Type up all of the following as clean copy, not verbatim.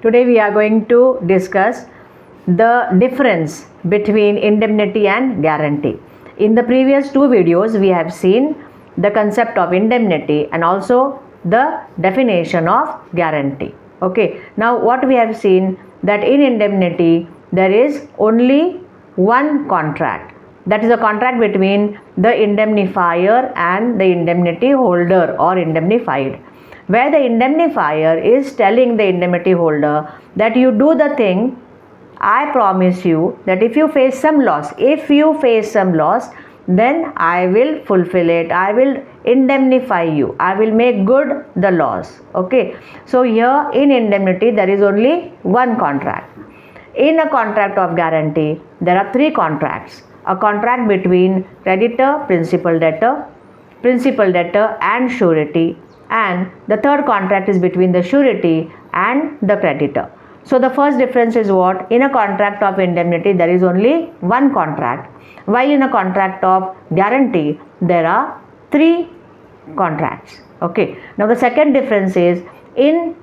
Today we are going to discuss the difference between indemnity and guarantee. In the previous two videos, we have seen the concept of indemnity and also the definition of guarantee. Okay, now what we have seen that in indemnity there is only one contract, that is a contract between the indemnifier and the indemnity holder or indemnified, where the indemnifier is telling the indemnity holder that you do the thing, I promise you that if you face some loss, then I will fulfill it, I will indemnify you, I will make good the loss. Okay, so here in indemnity there is only one contract. In a contract of guarantee there are three contracts: a contract between creditor, principal debtor and surety, and the third contract is between the surety and the creditor. So the first difference is what? In a contract of indemnity there is only one contract, while in a contract of guarantee there are three contracts. Okay, now the second difference is in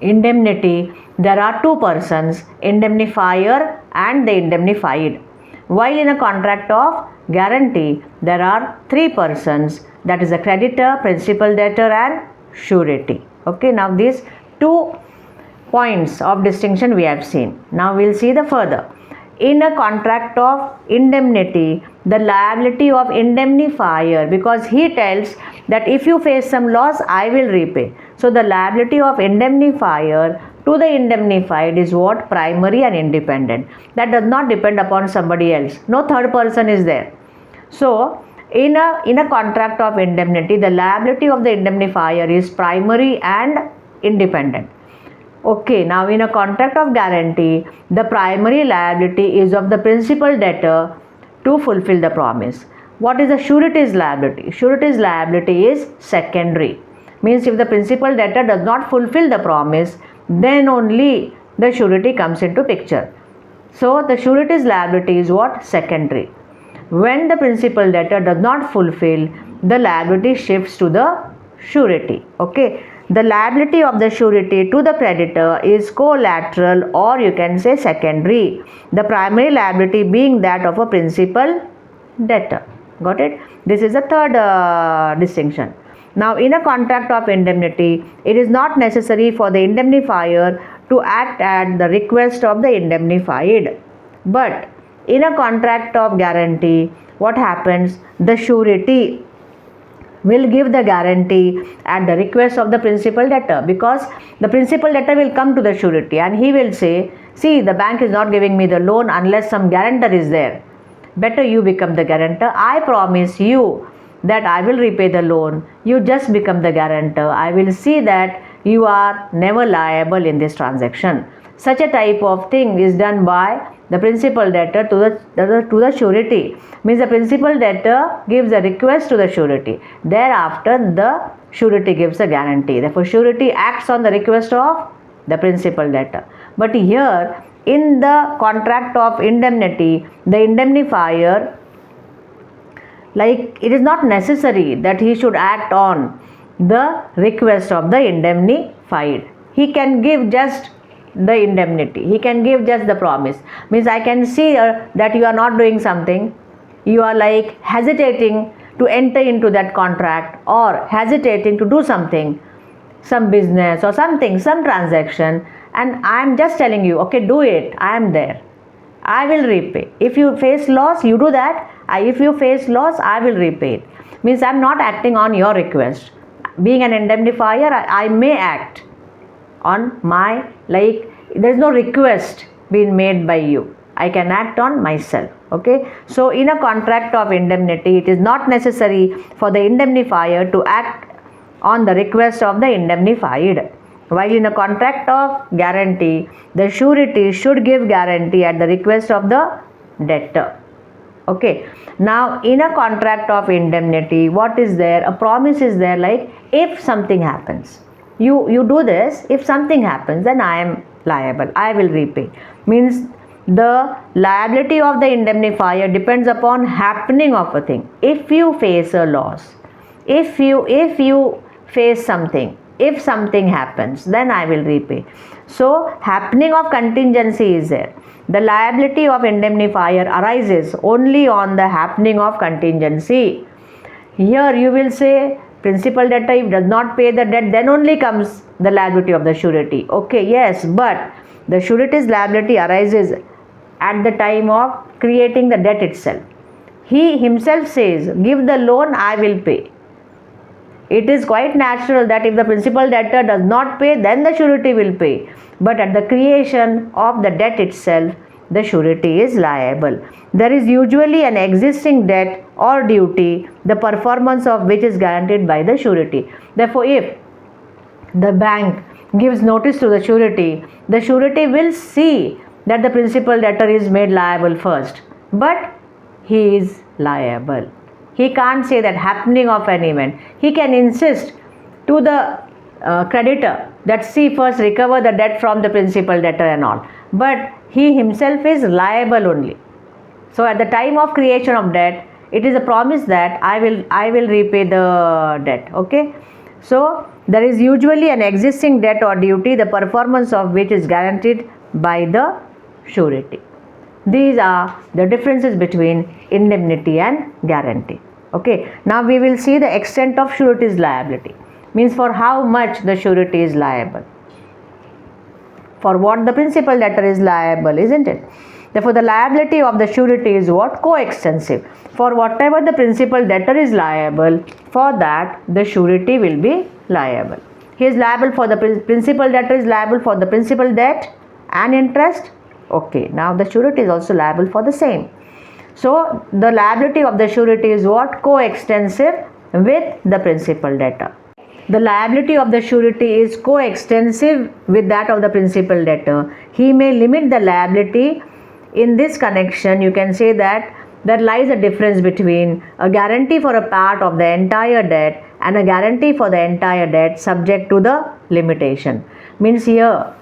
indemnity there are two persons, indemnifier and the indemnified, while in a contract of guarantee there are three persons, that is the creditor, principal debtor and surety. Okay, now these two points of distinction we have seen. Now we will see the further. In a contract of indemnity, the liability of indemnifier, because he tells that if you face some loss I will repay, so the liability of indemnifier to the indemnified is what? Primary and independent. That does not depend upon somebody else, no third person is there. So in a contract of indemnity the liability of the indemnifier is primary and independent. Okay, now in a contract of guarantee the primary liability is of the principal debtor to fulfill the promise. What is the surety's liability? Surety's liability is secondary, means if the principal debtor does not fulfill the promise then only the surety comes into picture. So the surety's liability is what? Secondary. When the principal debtor does not fulfill, the liability shifts to the surety. Okay, the liability of the surety to the creditor is collateral, or you can say secondary, the primary liability being that of a principal debtor. Got it? This is the third distinction. Now in a contract of indemnity it is not necessary for the indemnifier to act at the request of the indemnified, but in a contract of guarantee what happens? The surety will give the guarantee at the request of the principal debtor, because the principal debtor will come to the surety and he will say, see, the bank is not giving me the loan unless some guarantor is there, better you become the guarantor, I promise you that I will repay the loan, you just become the guarantor, I will see that you are never liable in this transaction. Such a type of thing is done by the principal debtor to the surety, means the principal debtor gives a request to the surety, thereafter the surety gives a guarantee, therefore surety acts on the request of the principal debtor. But here in the contract of indemnity the indemnifier, like, it is not necessary that he should act on the request of the indemnified, he can give just the indemnity, he can give just the promise, means I can see that you are not doing something, you are like hesitating to enter into that contract or hesitating to do something, some business or something, some transaction, and I am just telling you, okay, do it, I am there, I will repay. If you face loss, you do that. If you face loss, I will repay it. Means I am not acting on your request. Being an indemnifier, I may act on my, like, there is no request being made by you, I can act on myself. Okay, so in a contract of indemnity it is not necessary for the indemnifier to act on the request of the indemnified, while in a contract of guarantee the surety should give guarantee at the request of the debtor. Okay, now in a contract of indemnity what is there? A promise is there, like if something happens, you do this, if something happens then I am liable, I will repay. Means the liability of the indemnifier depends upon happening of a thing. If you face a loss, if you face something, if something happens, then I will repay. So happening of contingency is there. The liability of indemnifier arises only on the happening of contingency. Here you will say principal debtor if does not pay the debt, then only comes the liability of the surety. Okay, yes, but the surety's liability arises at the time of creating the debt itself. He himself says, give the loan, I will pay. It is quite natural that if the principal debtor does not pay, then the surety will pay. But at the creation of the debt itself, the surety is liable. There is usually an existing debt or duty, the performance of which is guaranteed by the surety. Therefore, if the bank gives notice to the surety will see that the principal debtor is made liable first, but he is liable. He can't say that happening of an event. He can insist to the creditor that see first recover the debt from the principal debtor and all, but he himself is liable only. So at the time of creation of debt, it is a promise that I will repay the debt. Okay, so there is usually an existing debt or duty, the performance of which is guaranteed by the surety. These are the differences between indemnity and guarantee. Okay, now we will see the extent of surety's liability. Means for how much the surety is liable. For what the principal debtor is liable, isn't it? Therefore, the liability of the surety is what? Coextensive. For whatever the principal debtor is liable, for that the surety will be liable. He is liable for the principal debtor is liable for the principal debt and interest. Okay, now the surety is also liable for the same. So the liability of the surety is what? Coextensive with the principal debtor. The liability of the surety is coextensive with that of the principal debtor. He may limit the liability. In this connection, you can say that there lies a difference between a guarantee for a part of the entire debt and a guarantee for the entire debt subject to the limitation. Means here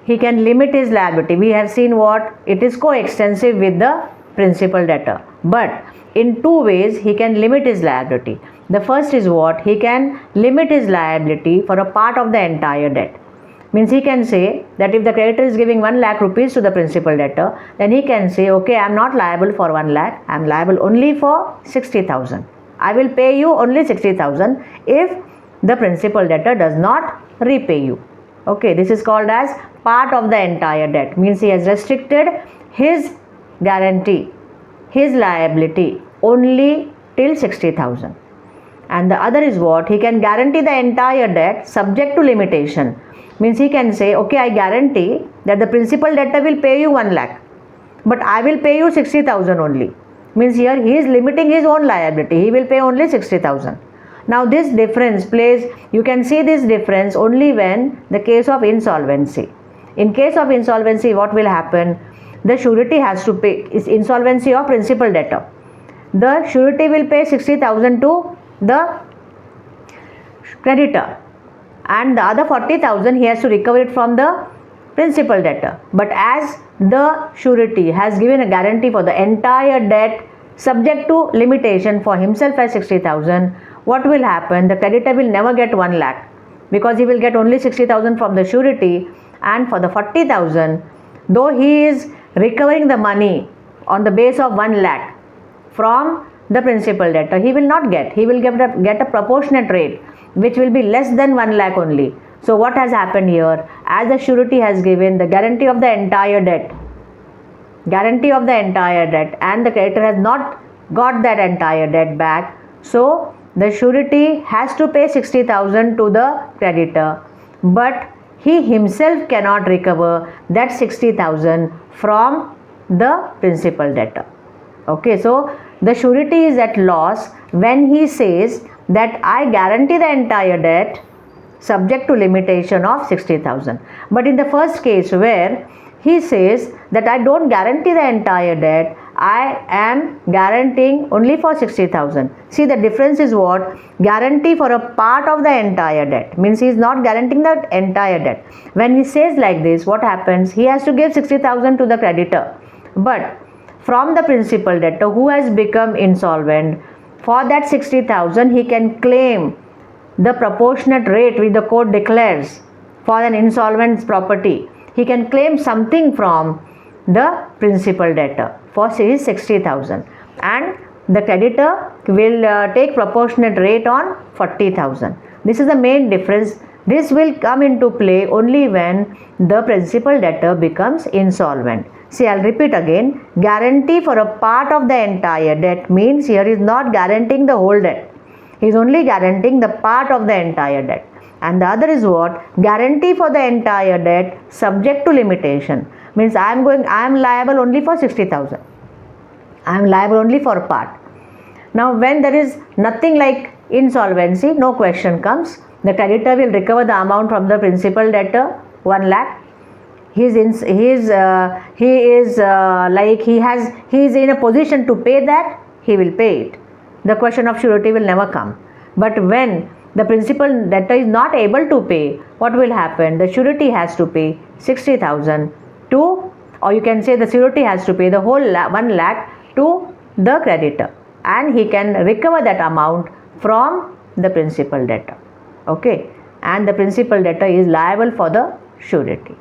he can limit his liability. We have seen what? It is coextensive with the principal debtor. But in two ways he can limit his liability. The first is what? He can limit his liability for a part of the entire debt. Means he can say that if the creditor is giving 1 lakh rupees to the principal debtor, then he can say, okay, I am not liable for 1 lakh, I am liable only for 60,000. I will pay you only 60,000 if the principal debtor does not repay you. Okay, this is called as part of the entire debt. Means he has restricted his guarantee, his liability only till 60,000. And the other is what? He can guarantee the entire debt subject to limitation. Means he can say, okay, I guarantee that the principal debtor will pay you 1 lakh, but I will pay you 60,000 only. Means here he is limiting his own liability. He will pay only 60,000. Now this difference plays, you can see this difference only when the case of insolvency. In case of insolvency, what will happen? The surety has to pay, is insolvency of principal debtor. The surety will pay 60,000 to the creditor, and the other 40,000 he has to recover it from the principal debtor. But as the surety has given a guarantee for the entire debt subject to limitation for himself as 60,000, what will happen? The creditor will never get 1 lakh because he will get only 60,000 from the surety, and for the 40,000, though he is recovering the money on the base of 1 lakh from the principal debtor, he will not get. He will get a proportionate rate which will be less than 1 lakh only. So what has happened here? As the surety has given the guarantee of the entire debt, and the creditor has not got that entire debt back, so the surety has to pay 60,000 to the creditor, but he himself cannot recover that 60,000 from the principal debtor. Okay, so the surety is at loss when he says that I guarantee the entire debt subject to limitation of 60,000. But in the first case where he says that I don't guarantee the entire debt, I am guaranteeing only for 60,000. See, the difference is what? Guarantee for a part of the entire debt means he is not guaranteeing the entire debt. When he says like this, what happens? He has to give 60,000 to the creditor, but from the principal debtor who has become insolvent, for that 60,000 he can claim the proportionate rate which the court declares for an insolvent property, he can claim something from the principal debtor for say 60,000, and the creditor will take proportionate rate on 40,000. This is the main difference. This will come into play only when the principal debtor becomes insolvent. See, I'll repeat again. Guarantee for a part of the entire debt means here is not guaranteeing the whole debt. He is only guaranteeing the part of the entire debt. And the other is what? Guarantee for the entire debt subject to limitation. Means I am liable only for 60,000. I am liable only for a part. Now when there is nothing like insolvency, no question comes. The creditor will recover the amount from the principal debtor, 1 lakh. He is in a position to pay that, he will pay it. The question of surety will never come. But when the principal debtor is not able to pay, what will happen? The surety has to pay 60,000 to, or you can say the surety has to pay the whole 1 lakh to the creditor, and he can recover that amount from the principal debtor. Okay, and the principal debtor is liable for the surety.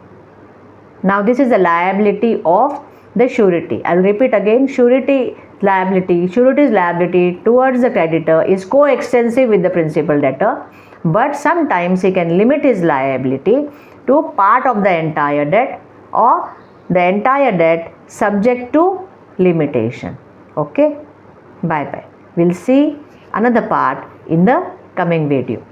Now this is the liability of the surety. I will repeat again. Surety's liability towards the creditor is coextensive with the principal debtor, but sometimes he can limit his liability to part of the entire debt or the entire debt subject to limitation. Okay, bye bye. We'll see another part in the coming video.